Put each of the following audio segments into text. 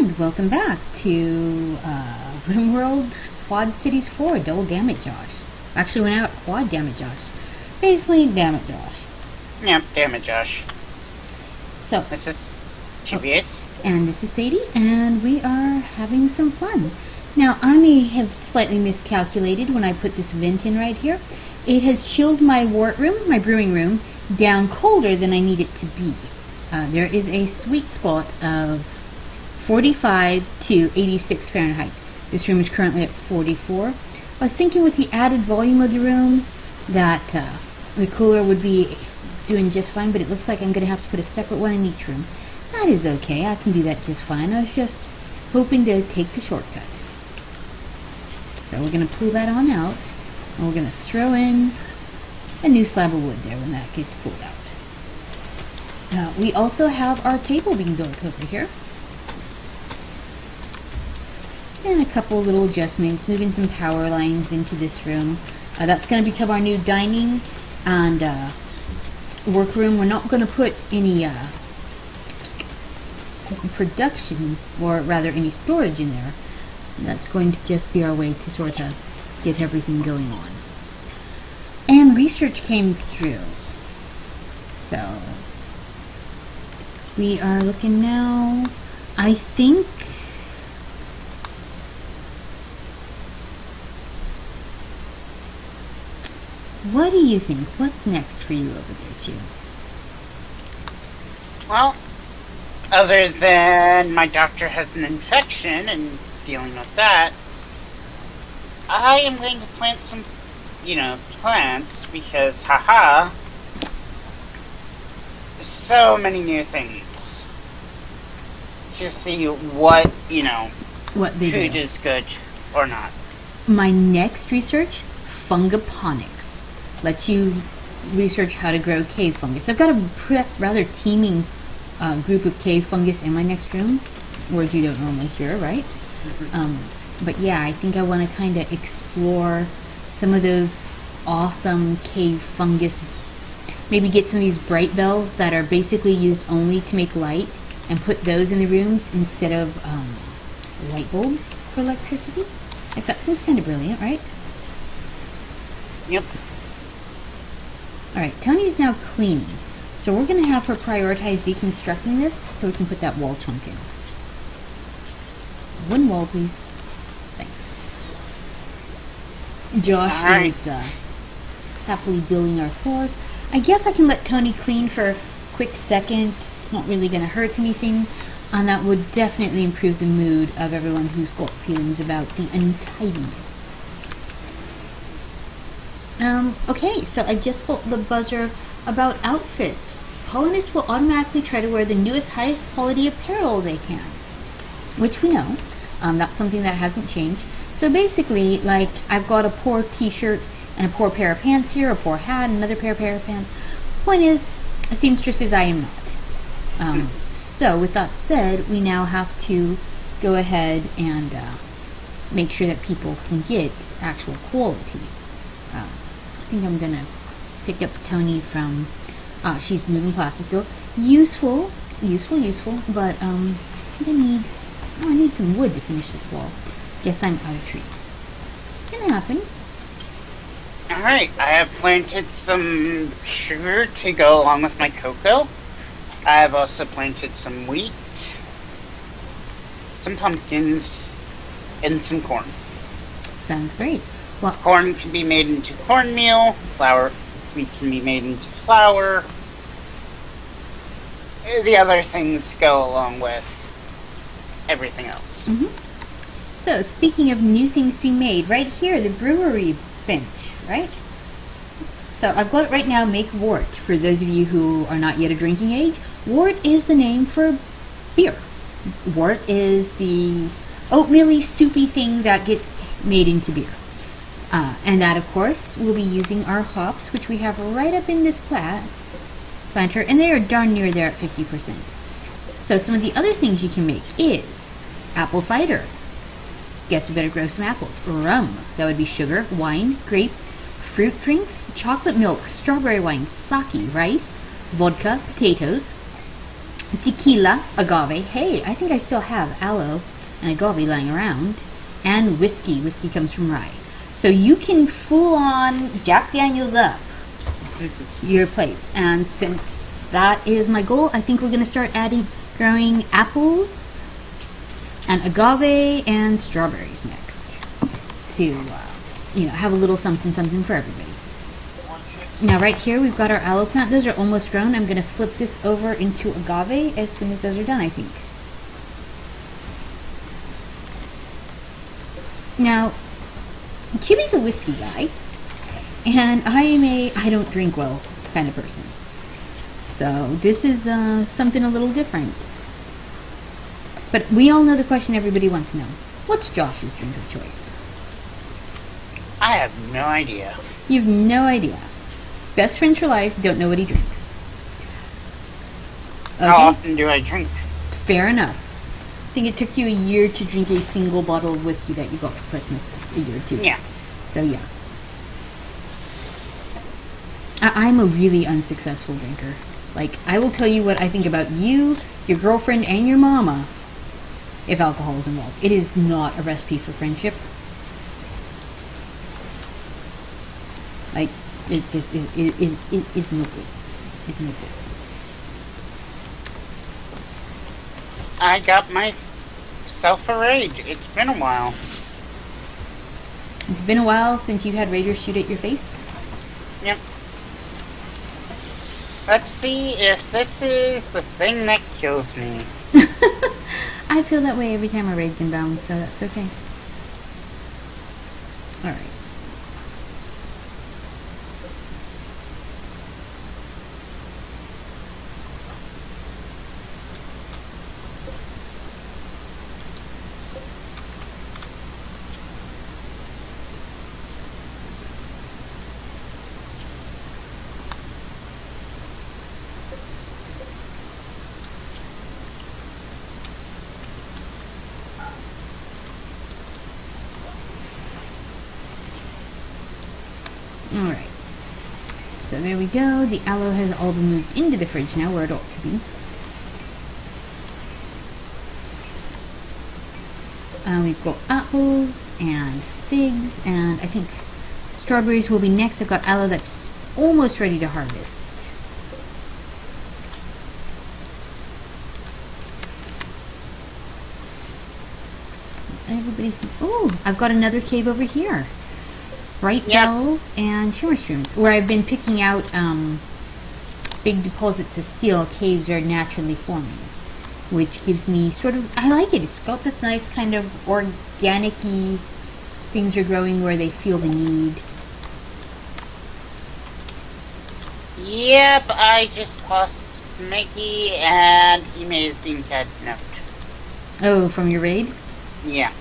And welcome back to Rimworld Quad Cities 4, Double Damage Josh. Actually, we're now at Quad Damage Josh. Basically, Damage Josh. Yep, Damage Josh. So, this is GBS. And this is Sadie, and we are having some fun. Now, I may have slightly miscalculated when I put this vent in right here. It has chilled my wort room, my brewing room, down colder than I need it to be. There is a sweet spot of 45 to 86 Fahrenheit. This room is currently at 44. I was thinking with the added volume of the room that the cooler would be doing just fine, but it looks like I'm going to have to put a separate one in each room. That is okay. I can do that just fine. I was just hoping to take the shortcut. So we're going to pull that on out, and we're going to throw in a new slab of wood there when that gets pulled out. We also have our table being built over here. And a couple little adjustments, moving some power lines into this room. That's going to become our new dining and workroom. We're not going to put any production, or rather any storage in there. That's going to just be our way to sort of get everything going on. And research came through. So we are looking now, I think, what do you think? What's next for you over there, James? Well, other than my doctor has an infection and dealing with that, I am going to plant some, plants because, haha, so many new things to see what, what they food do. is good or not. My next research, fungoponics. Lets you research how to grow cave fungus. I've got a rather teeming group of cave fungus in my next room, words you don't normally hear, right? But yeah, I think I want to kind of explore some of those awesome cave fungus. Maybe get some of these bright bells that are basically used only to make light and put those in the rooms instead of light bulbs for electricity. Like, that seems kind of brilliant, right? Yep. Alright, Tony's now cleaning. So we're going to have her prioritize deconstructing this so we can put that wall chunk in. One wall, please. Thanks. Josh is happily building our floors. I guess I can let Tony clean for a quick second. It's not really going to hurt anything. And that would definitely improve the mood of everyone who's got feelings about the untidiness. Okay, so I just put the buzzer about outfits. Colonists will automatically try to wear the newest, highest quality apparel they can, which we know. That's something that hasn't changed. So basically, like, I've got a poor t-shirt and a poor pair of pants here, a poor hat, another pair of pants. Point is, a seamstress as I am not. So with that said, we now have to go ahead and make sure that people can get actual quality. I think I'm gonna pick up Tony from she's moving classes, so useful, but I need some wood to finish this wall. Guess I'm out of trees. Can happen. Alright, I have planted some sugar to go along with my cocoa. I have also planted some wheat, some pumpkins, and some corn. Sounds great. Well, corn can be made into cornmeal, wheat can be made into flour. The other things go along with everything else. So, speaking of new things to be made, right here, the brewery bench, right? So, I've got it right now, make wort. For those of you who are not yet of drinking age, wort is the name for beer. Wort is the oatmeal-y, soupy thing that gets made into beer. And that, of course, we'll be using our hops, which we have right up in this planter, and they are darn near there at 50%. So some of the other things you can make is apple cider. Guess we better grow some apples. Rum, that would be sugar, wine, grapes, fruit drinks, chocolate milk, strawberry wine, sake, rice, vodka, potatoes. tequila, agave. Hey, I think I still have aloe and agave lying around. And whiskey. Whiskey comes from rye. So you can full on Jack Daniels up your place. And since that is my goal, I think we're going to start growing apples and agave and strawberries next to, have a little something for everybody. Now right here we've got our aloe plant. Those are almost grown. I'm going to flip this over into agave as soon as those are done, I think. Now, Chibi's a whiskey guy, and I am I don't drink well kind of person. So this is something a little different. But we all know the question everybody wants to know. What's Josh's drink of choice? I have no idea. You've no idea. Best friends for life, don't know what he drinks. Okay? How often do I drink? Fair enough. I think it took you a year to drink a single bottle of whiskey that you got for Christmas a year or two. Yeah. So yeah. I'm a really unsuccessful drinker. Like, I will tell you what I think about you, your girlfriend, and your mama if alcohol is involved. It is not a recipe for friendship. Like, it just is no good. It's no good. I got myself a raid. It's been a while. It's been a while since you had raiders shoot at your face? Yep. Let's see if this is the thing that kills me. I feel that way every time a raid's inbound, so that's okay. Alright. Alright. So there we go. The aloe has all been moved into the fridge now where it ought to be. We've got apples and figs and I think strawberries will be next. I've got aloe that's almost ready to harvest. Everybody's... Oh, I've got another cave over here. Bright bells and shimmer shrooms. Where I've been picking out big deposits of steel, caves are naturally forming. Which gives me sort of... I like it. It's got this nice kind of organic-y... Things are growing where they feel the need. Yep, I just lost Mickey and Ime is being kidnapped. Oh, from your raid? Yeah.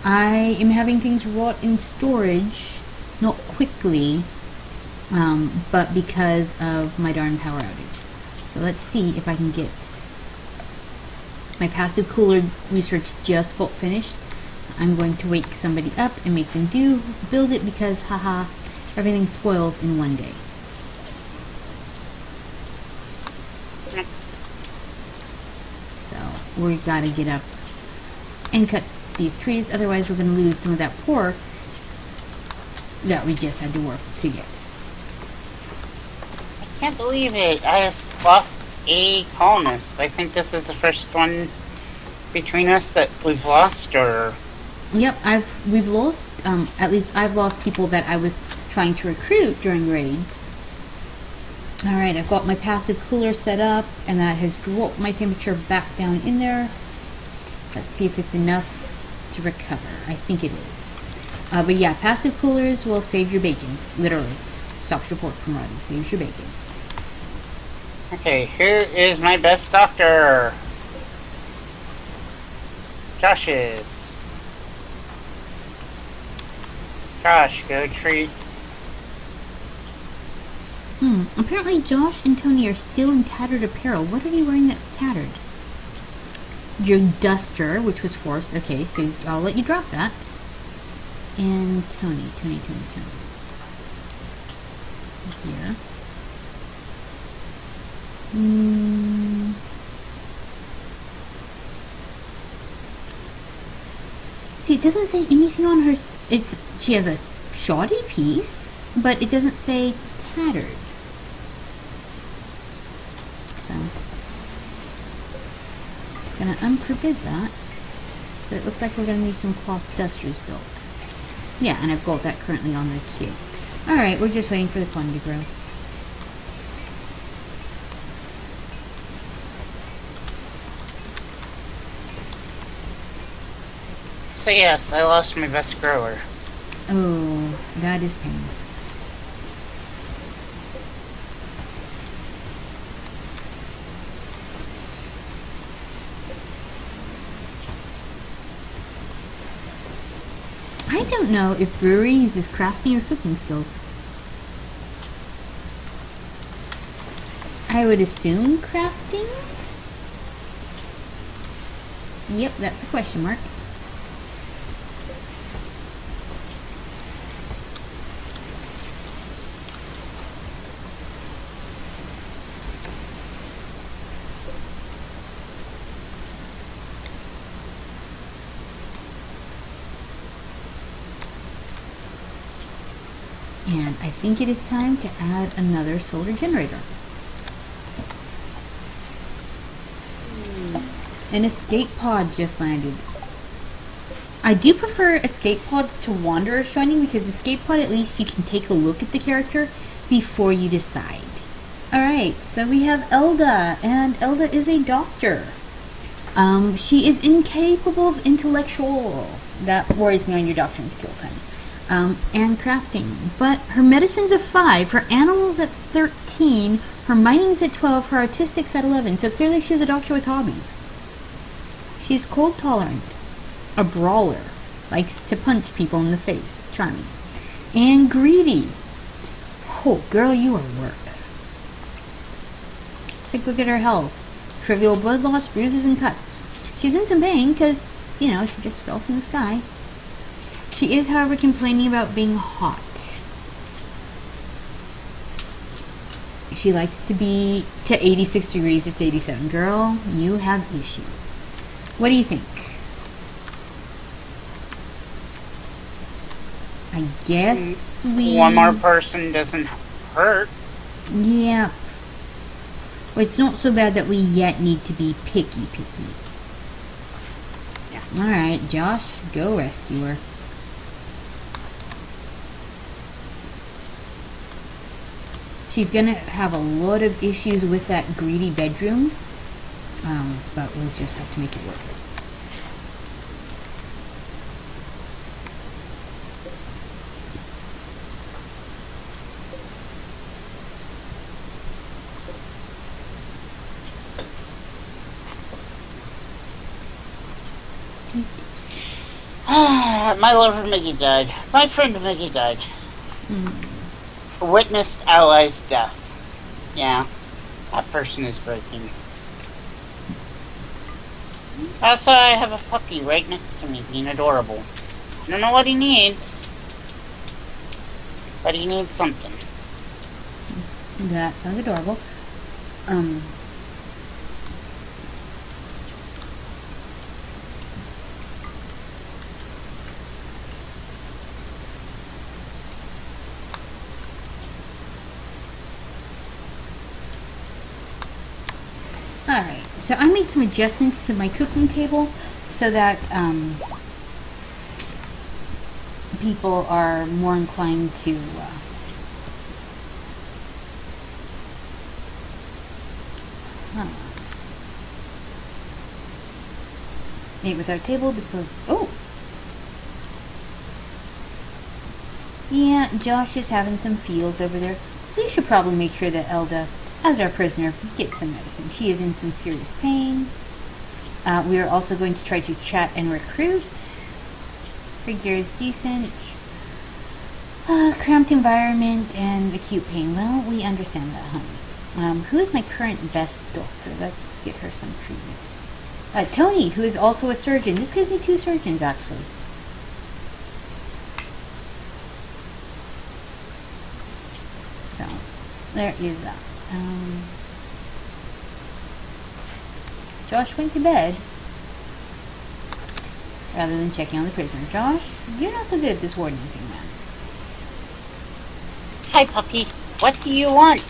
I am having things rot in storage, not quickly, but because of my darn power outage. So let's see if I can get... My passive cooler research just got finished. I'm going to wake somebody up and make them build it because, haha, everything spoils in one day. So we gotta get up and cut these trees, otherwise we're going to lose some of that pork that we just had to work to get. I can't believe it. I have lost a colonist. I think this is the first one between us that we've lost, or... Yep, we've lost, at least I've lost people that I was trying to recruit during raids. Alright, I've got my passive cooler set up, and that has dropped my temperature back down in there. Let's see if it's enough to recover. I think it is. But yeah, passive coolers will save your bacon. Literally. Stops your pork from rotting. Saves your bacon. Okay, who is my best doctor? Josh is. Josh, go treat. Apparently Josh and Tony are still in tattered apparel. What are you wearing that's tattered? Your duster, which was forced. Okay, so I'll let you drop that. And Tony. Here. See, it doesn't say anything on her. She has a shoddy piece, but it doesn't say tattered. So, gonna unforbid that. But it looks like we're gonna need some cloth dusters built. Yeah, and I've got that currently on the queue. Alright, we're just waiting for the fun to grow. So yes, I lost my best grower. Oh, that is pain. I don't know if brewery uses crafting or cooking skills. I would assume crafting? Yep, that's a question mark. And I think it is time to add another solar generator. An escape pod just landed. I do prefer escape pods to wanderer shining because escape pod at least you can take a look at the character before you decide. Alright, so we have Elda, and Elda is a doctor. She is incapable of intellectual. That worries me on your doctoring skills, honey. And crafting. But her medicine's at 5, her animal's at 13, her mining's at 12, her artistic's at 11. So clearly she's a doctor with hobbies. She's cold tolerant, a brawler, likes to punch people in the face, charming, and greedy. Oh, girl, you are work. Let's take a look at her health. Trivial blood loss, bruises, and cuts. She's in some pain because, she just fell from the sky. She is, however, complaining about being hot. She likes to be to 86 degrees. It's 87. Girl, you have issues. What do you think? I guess one more person doesn't hurt. Yeah. Well, it's not so bad that we yet need to be picky. Yeah. Alright, Josh, go rescue her. She's gonna have a lot of issues with that greedy bedroom, but we'll just have to make it work. My lover Mickey died. My friend Mickey died. Witnessed ally's death. Yeah, that person is breaking. Also, I have a puppy right next to me, being adorable. I don't know what he needs, but he needs something. That sounds adorable. Alright, so I made some adjustments to my cooking table so that people are more inclined to eat with our table because yeah, Josh is having some feels over there. We should probably make sure that Elda, as our prisoner, gets some medicine. She is in some serious pain. We are also going to try to chat and recruit. Figure is decent. Cramped environment and acute pain. Well, we understand that, honey. Who is my current best doctor? Let's get her some treatment. Tony, who is also a surgeon. This gives me 2 surgeons, actually. So, there is that. Josh went to bed. rather than checking on the prisoner. Josh, you're not so good at this wardening thing, man. Hi, puppy. What do you want?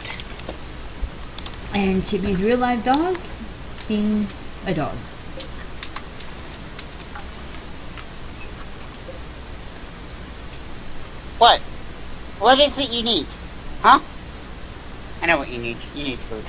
And Chippy's real live dog being a dog. What? What is it you need? Huh? I know what you need. You need food.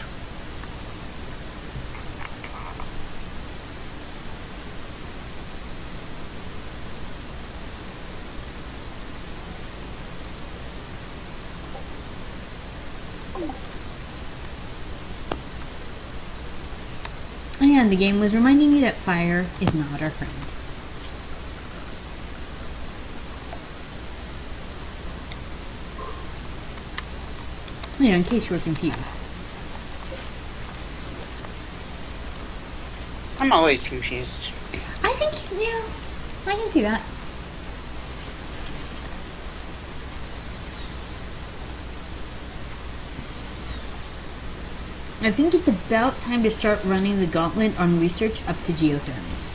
And the game was reminding me that fire is not our friend. You know, in case you were confused. I'm always confused. I think, yeah, I can see that. I think it's about time to start running the gauntlet on research up to geotherms.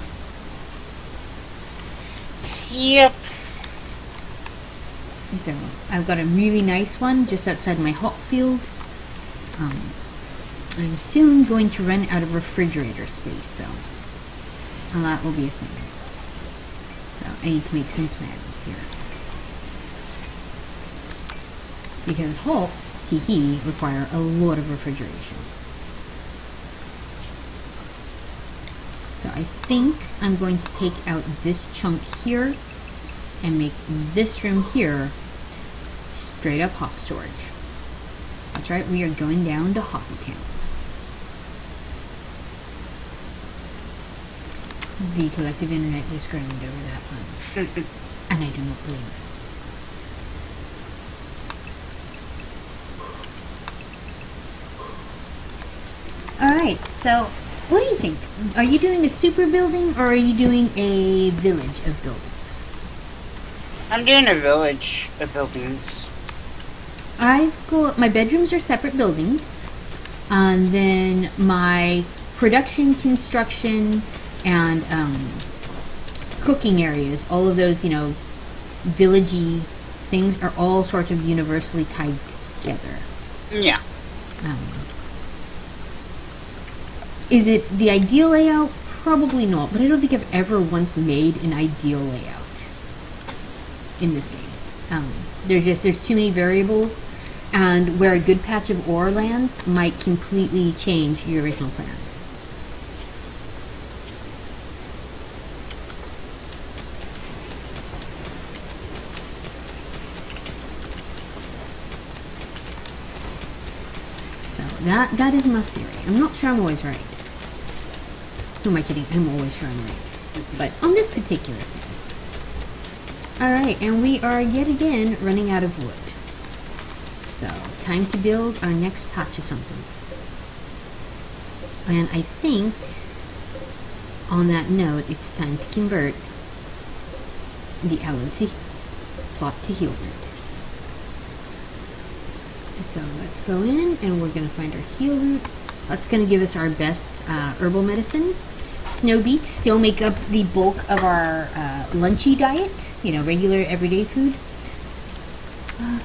Yep. So, I've got a really nice one just outside my hop field. I'm soon going to run out of refrigerator space, though. And that will be a thing. So, I need to make some plans here. Because hops, tee-hee, require a lot of refrigeration. So I think I'm going to take out this chunk here and make this room here straight up hop storage. That's right, we are going down to Hoppy Town. The collective internet just groaned over that one. And I do not blame it. Alright, so what do you think? Are you doing a super building or are you doing a village of buildings? I'm doing a village of buildings. I've got my bedrooms are separate buildings, and then my production, construction, and cooking areas, all of those, villagey things are all sort of universally tied together. Yeah. Is it the ideal layout? Probably not, but I don't think I've ever once made an ideal layout in this game. There's too many variables, and where a good patch of ore lands might completely change your original plans. So that is my theory. I'm not sure I'm always right. Who am I kidding? I'm always sure I'm right. But on this particular thing. Alright, and we are yet again running out of wood. So, time to build our next patch of something. And I think, on that note, it's time to convert the aloe plot to heal root. So let's go in and we're going to find our heal root. That's going to give us our best herbal medicine. Snow beets still make up the bulk of our lunchy diet, regular everyday food.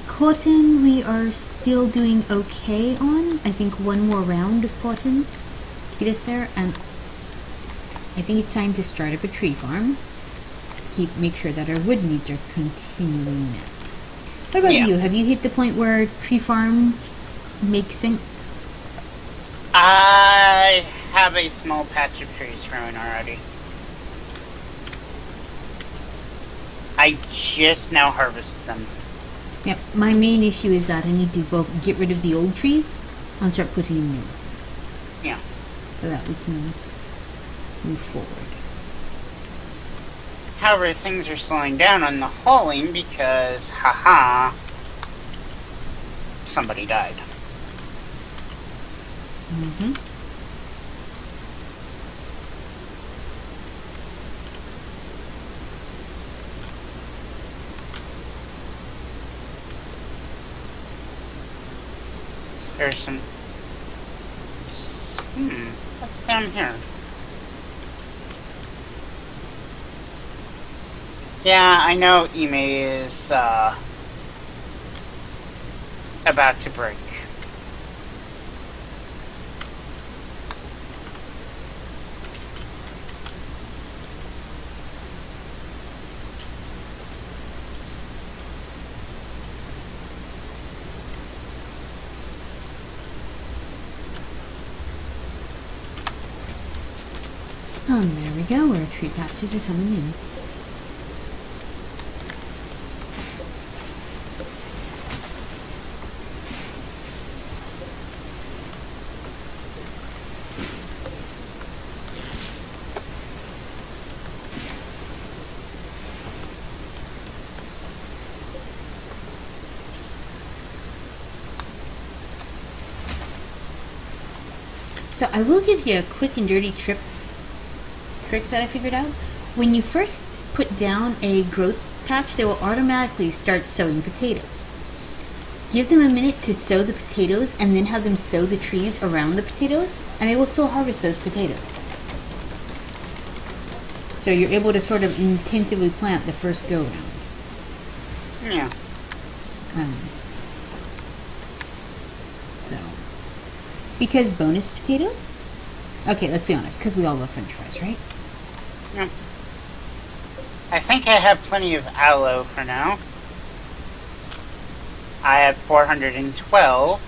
Cotton we are still doing okay on. I think one more round of cotton to get us there, and I think it's time to start up a tree farm to make sure that our wood needs are continually met. What about you? Have you hit the point where tree farm makes sense? I have a small patch of trees growing already. I just now harvested them. Yep, my main issue is that I need to both get rid of the old trees and start putting in new ones. Yeah. So that we can move forward. However, things are slowing down on the hauling because, somebody died. Mm-hmm. There's some... what's down here? Yeah, I know Ime is about to break. There we go. Our tree patches are coming in. So I will give you a quick and dirty trick that I figured out. When you first put down a growth patch, they will automatically start sowing potatoes. Give them a minute to sow the potatoes and then have them sow the trees around the potatoes, and they will still harvest those potatoes. So you're able to sort of intensively plant the first go round. Yeah. So, because bonus potatoes? Okay, let's be honest, because we all love french fries, right? Yeah. I think I have plenty of aloe for now. I have 412.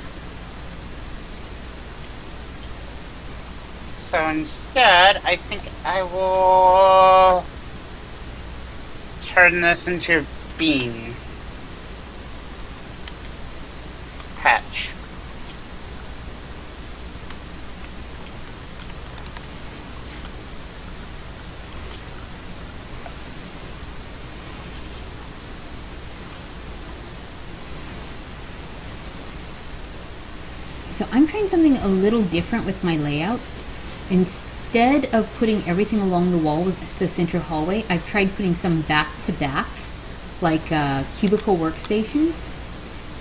So instead, I think I will turn this into a bean patch. So I'm trying something a little different with my layout. Instead of putting everything along the wall with the center hallway, I've tried putting some back to back, like cubicle workstations.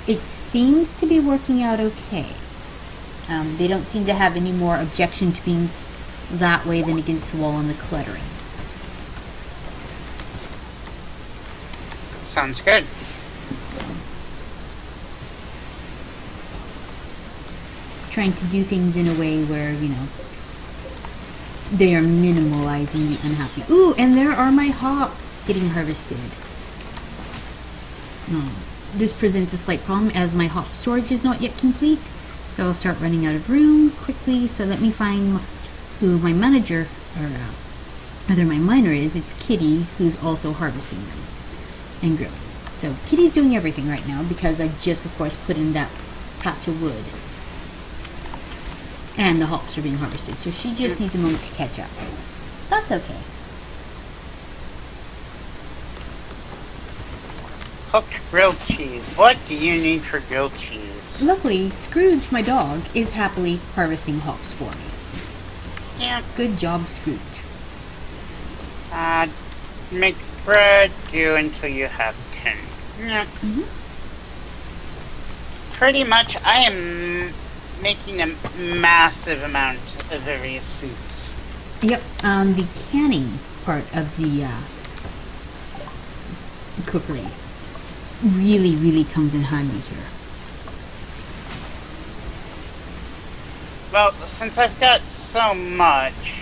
It seems to be working out okay. They don't seem to have any more objection to being that way than against the wall and the cluttering. Sounds good. So, trying to do things in a way where, you know, they are minimalizing the unhappy. Ooh, and there are my hops getting harvested. This presents a slight problem as my hop storage is not yet complete. So I'll start running out of room quickly. So let me find who my manager, or rather my miner is. It's Kitty, who's also harvesting them and growing. So Kitty's doing everything right now because I just, of course, put in that patch of wood. And the hops are being harvested, so she just needs a moment to catch up. That's okay. Cooked grilled cheese. What do you need for grilled cheese? Luckily, Scrooge, my dog, is happily harvesting hops for me. Yeah. Good job, Scrooge. Make bread, do until you have 10. Yeah. Pretty much, I am making a massive amount of various foods. Yep, the canning part of the cookery really comes in handy here. Well, since I've got so much...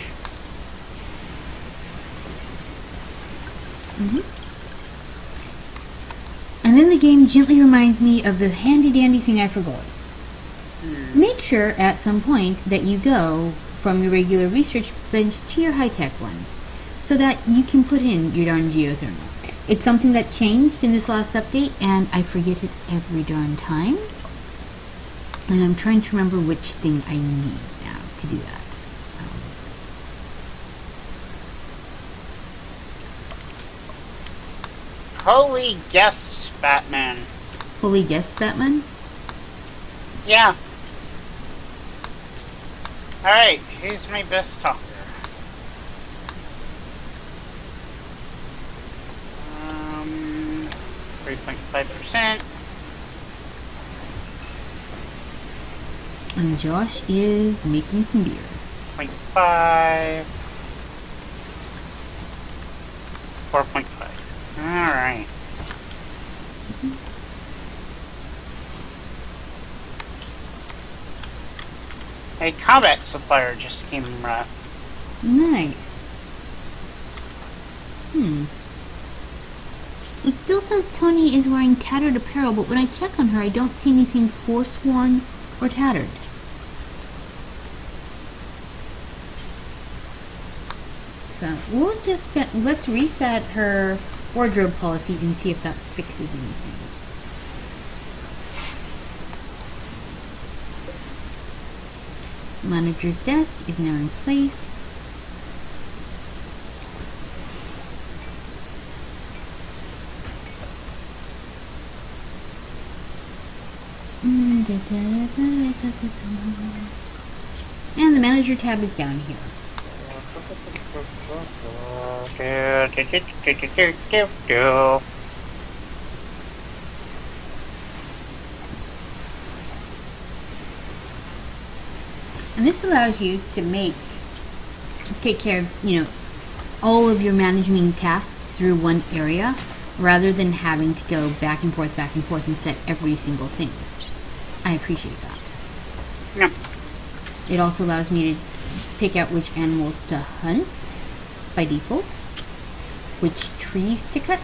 And then the game gently reminds me of the handy-dandy thing I forgot. Make sure at some point that you go from your regular research bench to your high-tech one, so that you can put in your darn geothermal. It's something that changed in this last update, and I forget it every darn time. And I'm trying to remember which thing I need now to do that. Holy guests, Batman. Holy guess, Batman? Yeah. Alright, who's my best talker? 3.5%. And Josh is making some beer. 0.5. 4.5. Alright. A combat supplier just came up. Nice. It still says Tony is wearing tattered apparel, but when I check on her, I don't see anything forsworn or tattered. So we'll just let's reset her wardrobe policy and see if that fixes anything. Manager's desk is now in place. And the manager tab is down here. And this allows you to take care of, all of your management tasks through one area rather than having to go back and forth and set every single thing. I appreciate that. Yeah. It also allows me to pick out which animals to hunt by default, which trees to cut,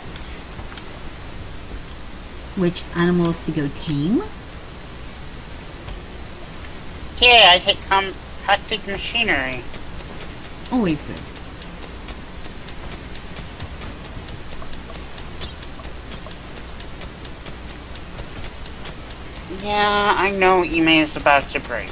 which animals to go tame. Yeah, I hit compacted machinery. Always good. Yeah, I know Ime is about to break.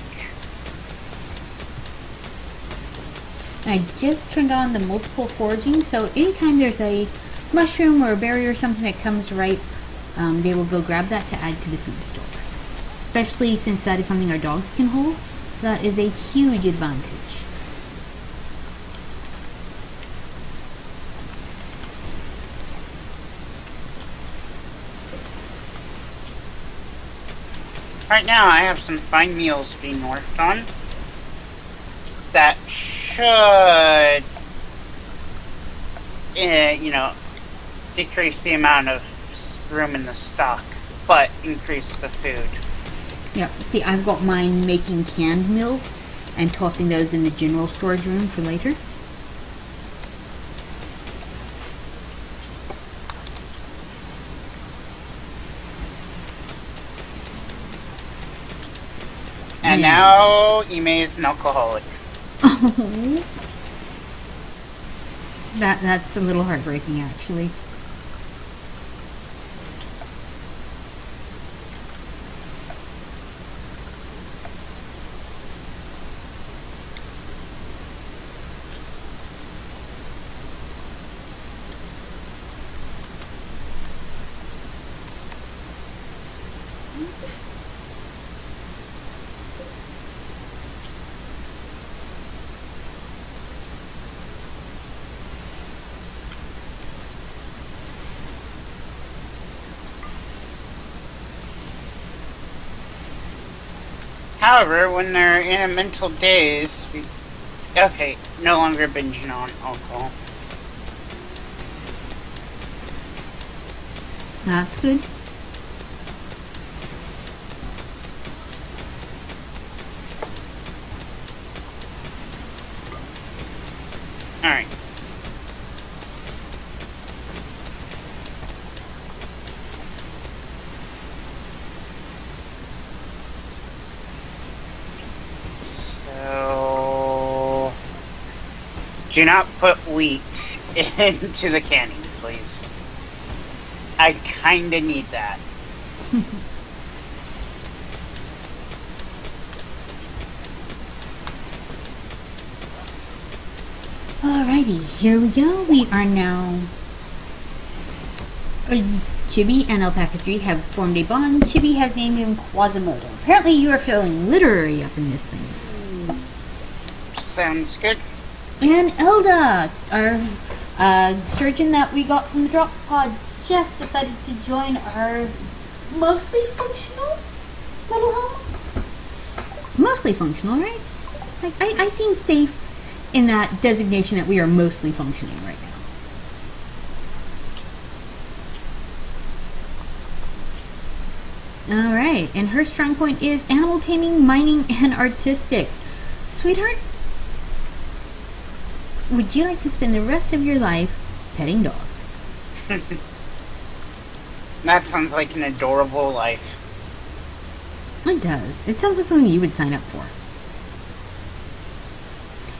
I just turned on the multiple foraging, so anytime there's a mushroom or a berry or something that comes ripe, they will go grab that to add to the food stocks. Especially since that is something our dogs can hold, that is a huge advantage. Right now, I have some fine meals being worked on that should, decrease the amount of room in the stock, but increase the food. Yep, see, I've got mine making canned meals and tossing those in the general storage room for later. And now Ime is an alcoholic. Oh, that's a little heartbreaking, actually. However, when they're in a mental daze, okay, no longer binging on alcohol. That's good. Alright. So, do not put wheat into the canning, please. I kinda need that. Alrighty, here we go. We are now... Chibi and Alpaca 3 have formed a bond. Chibi has named him Quasimodo. Apparently you are feeling literary up in this thing. Sounds good. And Elda, our surgeon that we got from the drop pod, just decided to join our mostly functional little home. Mostly functional, right? Like, I seem safe in that designation that we are mostly functioning right now. Alright, and her strong point is animal taming, mining, and artistic. Sweetheart, would you like to spend the rest of your life petting dogs? That sounds like an adorable life. It does. It sounds like something you would sign up for.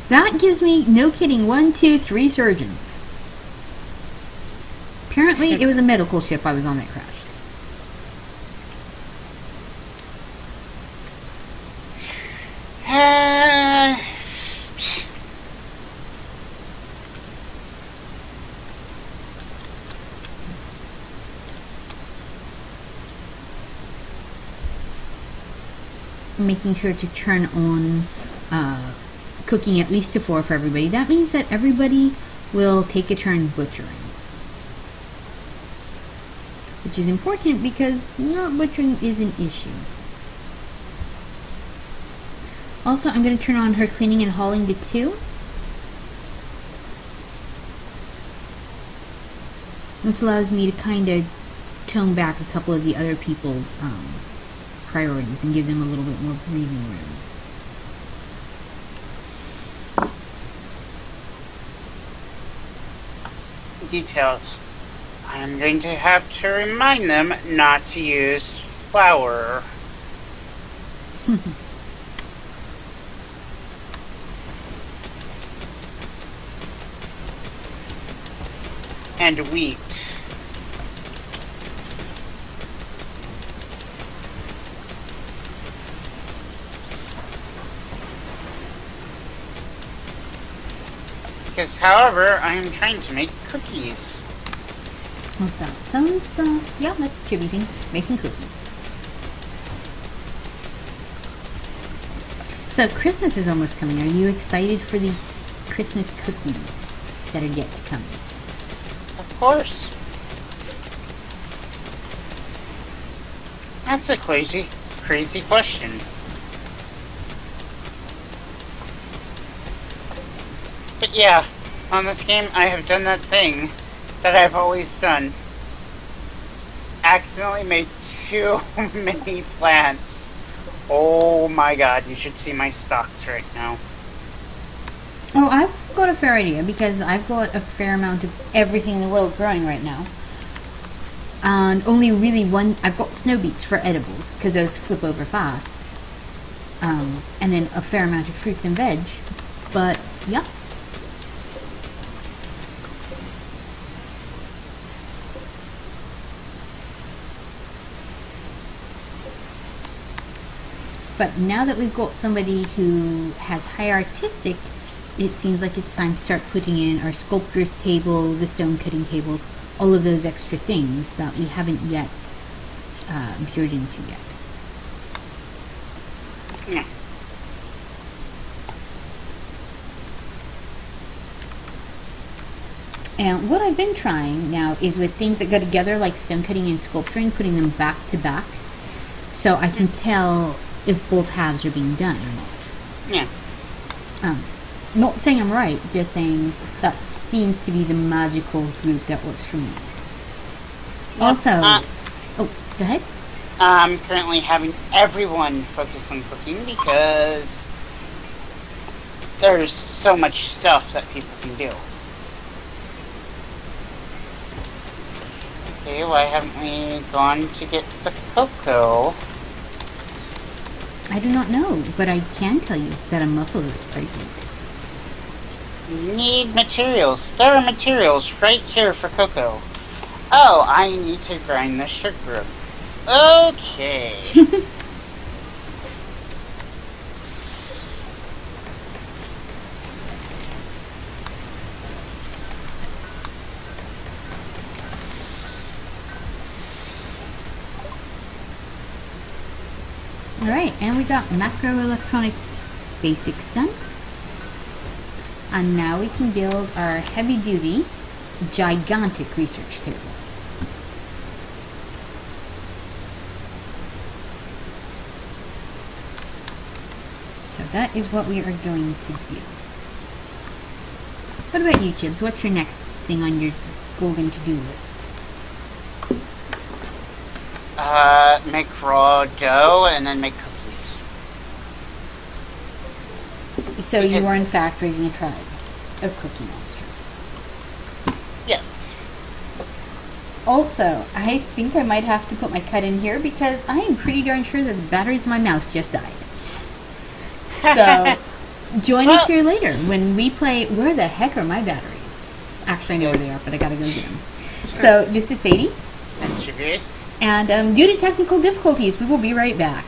That gives me, no kidding, 1, 2, 3 surgeons. Apparently, it was a medical ship I was on that crashed. Making sure to turn on cooking at least to 4 for everybody. That means that everybody will take a turn butchering. Which is important because not butchering is an issue. Also, I'm going to turn on her cleaning and hauling to 2. This allows me to kind of tone back a couple of the other people's priorities and give them a little bit more breathing room. Details. I am going to have to remind them not to use flour. And wheat. Because, however, I am trying to make cookies. What's that? Sounds, yeah, that's attributing. Making cookies. So, Christmas is almost coming. Are you excited for the Christmas cookies that are yet to come? Of course. That's a crazy question. But yeah, on this game I have done that thing that I've always done. Accidentally made too many plants. Oh my god, you should see my stocks right now. Oh, I've got a fair idea because I've got a fair amount of everything in the world growing right now. And only really one, I've got snow beets for edibles because those flip over fast. And then a fair amount of fruits and veg. But, yeah. But now that we've got somebody who has high artistic, it seems like it's time to start putting in our sculptor's table, the stone cutting tables, all of those extra things that we haven't yet veered into yet. Yeah. And what I've been trying now is with things that go together, like stone cutting and sculpturing, putting them back to back, so I can tell if both halves are being done or not. Yeah. Not saying I'm right, just saying that seems to be the magical route that works for me. Also, oh, go ahead. I'm currently having everyone focus on cooking because there's so much stuff that people can do. Okay, why haven't we gone to get the cocoa? I do not know, but I can tell you that a muffalo is pregnant. Need materials. There are materials right here for cocoa. Oh, I need to grind the sugar. Okay. Alright, and we got macroelectronics basics done. And now we can build our heavy-duty, gigantic research table. So that is what we are going to do. What about you, Chibs? What's your next thing on your golden to-do list? make raw dough and then make cookies. So you are in fact raising a tribe of cookie monsters. Yes. Also, I think I might have to put my cut in here because I am pretty darn sure that the batteries in my mouse just died. So, join us here later when we play Where the Heck Are My Batteries? Actually, I know where they are, but I gotta go get them. So, this is Sadie. And Traverse. And due to technical difficulties, we will be right back.